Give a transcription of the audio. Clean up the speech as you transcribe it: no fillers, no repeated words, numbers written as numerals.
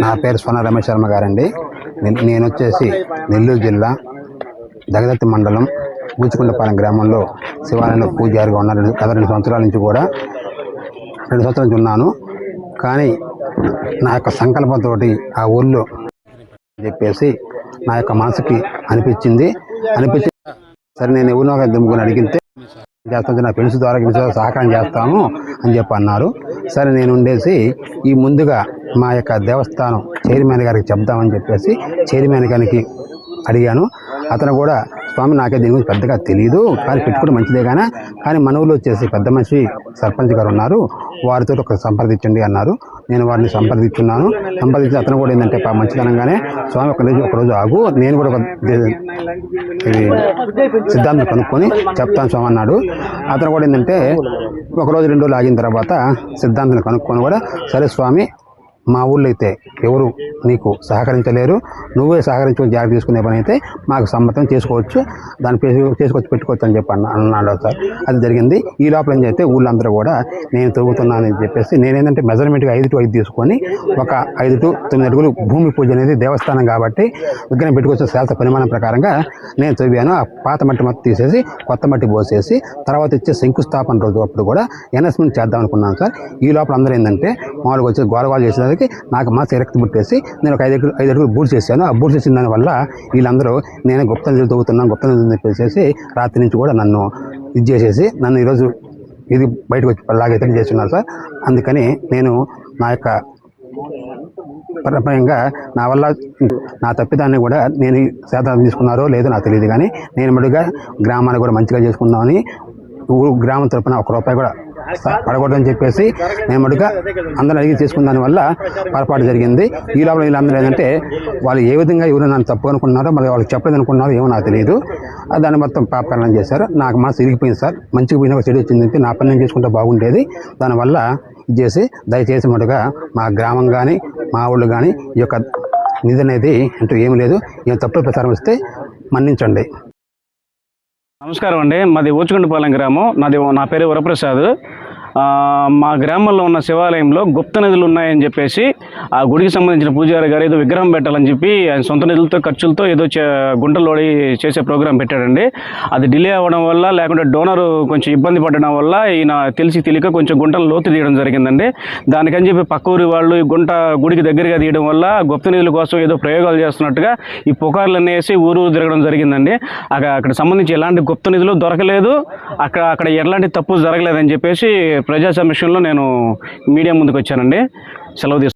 నా పేరు సోన రమేష్ శర్మ గారండి. నేను వచ్చేసి నెల్లూరు జిల్లా జగదత్తి మండలం బూచుకుంటపాలెం గ్రామంలో శివాలయంలో పూజారిగా ఉన్నాను. గత 2 సంవత్సరాల నుంచి కూడా 2 సంవత్సరాల నుంచి ఉన్నాను. కానీ నా యొక్క సంకల్పంతో ఆ ఊళ్ళో చెప్పేసి నా యొక్క మనసుకి అనిపించి సరే నేను ఎవరినో దుమ్ముకొని అడిగితే చేస్తాను, నా ఫ్రెండ్స్ ద్వారా సహకారం చేస్తాను అని చెప్పి అన్నారు. సరే నేను ఉండేసి ఈ ముందుగా మా యొక్క దేవస్థానం చైర్మన్ గారికి చెప్దామని చెప్పేసి చైర్మన్ గారికి అడిగాను. అతను కూడా స్వామి నాకే దీని గురించి పెద్దగా తెలియదు, కానీ పెట్టుకుంటే మంచిదే కానీ మన ఊళ్ళో వచ్చేసి పెద్ద మనిషి సర్పంచ్ గారు ఉన్నారు, వారితో ఒక సంప్రదించండి అన్నారు. నేను వారిని సంప్రదించున్నాను. సంప్రదించి అతను కూడా ఏంటంటే మంచితనంగానే స్వామి ఒకరోజు ఆగు, నేను కూడా సిద్ధాంతం కనుక్కొని చెప్తాను స్వామి అన్నాడు. అతను కూడా ఏంటంటే 1 రోజు 2 రోజులు ఆగిన తర్వాత సిద్ధాంతం కనుక్కొని కూడా సరే స్వామి మా ఊళ్ళో అయితే ఎవరు నీకు సహకరించలేరు, నువ్వే సహకరించుకొని జాగ్రత్త తీసుకునే పని అయితే మాకు సమ్మతం చేసుకోవచ్చు, దాన్ని చేసుకొచ్చి పెట్టుకోవచ్చు అని చెప్పి అన్నాడు సార్. అది జరిగింది. ఈ లోపల ఏం చేస్తే ఊళ్ళందరూ కూడా నేను తవ్వుతున్నానని చెప్పేసి నేనేంటంటే మెజర్మెంట్గా 5 to 5 తీసుకొని ఒక 5 to 9 అడుగులు భూమి పూజ అనేది దేవస్థానం కాబట్టి విగ్రహం పెట్టుకొచ్చే శాస్త్ర పరిమాణం ప్రకారంగా నేను తవ్వాను. ఆ పాత మట్టి మొత్తం తీసేసి కొత్త మట్టి పోసేసి తర్వాత వచ్చే శంకుస్థాపన రోజు అప్పుడు కూడా ఎనస్మెంట్ చేద్దాం అనుకున్నాను సార్. ఈ లోపల అందరూ ఏంటంటే మామూలుగా వచ్చి గోలగోలు చేసేదానికి నాకు మాస్ ఎరక్తి పుట్టేసి నేను ఒక 5 అడుగులు బూట్ చేశాను. ఆ బూట్ చేసిన దానివల్ల వీళ్ళందరూ నేనే గుప్త నిధులు తవ్వుతున్నాను, గుప్త నిధులు చెప్పేసి రాత్రి నుంచి కూడా నన్ను ఇది చేసేసి నన్ను ఈరోజు ఇది బయటకు వచ్చి లాగైతే చేస్తున్నాను సార్. అందుకని నేను నా యొక్క పరపరంగా నా వల్ల నా తప్పిదాన్ని కూడా నేను శాతం తీసుకున్నారో లేదో నాకు తెలియదు, కానీ నేను మటుగా గ్రామాన్ని కూడా మంచిగా చేసుకుందామని గ్రామం తరపున 1 రూపాయి కూడా పడకూడదని చెప్పేసి నేను మటుగా అందరూ అడిగి చేసుకున్న దానివల్ల పొరపాటు జరిగింది. ఈ లోపల వీళ్ళందరూ ఏంటంటే వాళ్ళు ఏ విధంగా ఎవరు నన్ను తప్పు అనుకున్నారో మరి వాళ్ళకి చెప్పలేదు అనుకున్నారో ఏమో నాకు తెలియదు. దాన్ని మొత్తం పాపకరణం చేశారు. నాకు మనసు ఇరిగిపోయింది సార్. మంచిగా పోయిన చెడు వచ్చిందంటే నా పని నేను చేసుకుంటే బాగుండేది. దానివల్ల ఇది చేసి దయచేసి మటుగా మా గ్రామం కానీ మా ఊళ్ళు కానీ ఈ యొక్క నిధి అనేది అంటూ ఏమీ లేదు, ఏం తప్పుడు ప్రచారం వస్తే మన్నించండి. నమస్కారం అండి. మాది ఊచుకుంటపాలెం గ్రామం. నా పేరు వరప్రసాద్. మా గ్రామంలో ఉన్న శివాలయంలో గుప్త నిధులు ఉన్నాయని చెప్పేసి ఆ గుడికి సంబంధించిన పూజారి గారు ఏదో విగ్రహం పెట్టాలని చెప్పి ఆయన సొంత నిధులతో ఖర్చులతో ఏదో గుంటలోడి చేసే ప్రోగ్రాం పెట్టాడండి. అది డిలే అవ్వడం వల్ల లేకుంటే డోనరు కొంచెం ఇబ్బంది పడడం వల్ల ఈయన తెలియక కొంచెం గుంటలు లోతు తీయడం జరిగిందండి. దానికని చెప్పి పక్క ఊరి వాళ్ళు ఈ గుంట గుడికి దగ్గరగా తీయడం వల్ల గుప్త నిధుల కోసం ఏదో ప్రయోగాలు చేస్తున్నట్టుగా ఈ పుకార్లు అనేసి ఊరు తిరగడం జరిగిందండి. అక్కడ సంబంధించి ఎలాంటి గుప్త నిధులు దొరకలేదు, అక్కడ ఎలాంటి తప్పు జరగలేదని చెప్పేసి ప్రజా సమీక్షంలో నేను మీడియా ముందుకు వచ్చానండి. సెలవు తీసుకుంటాను.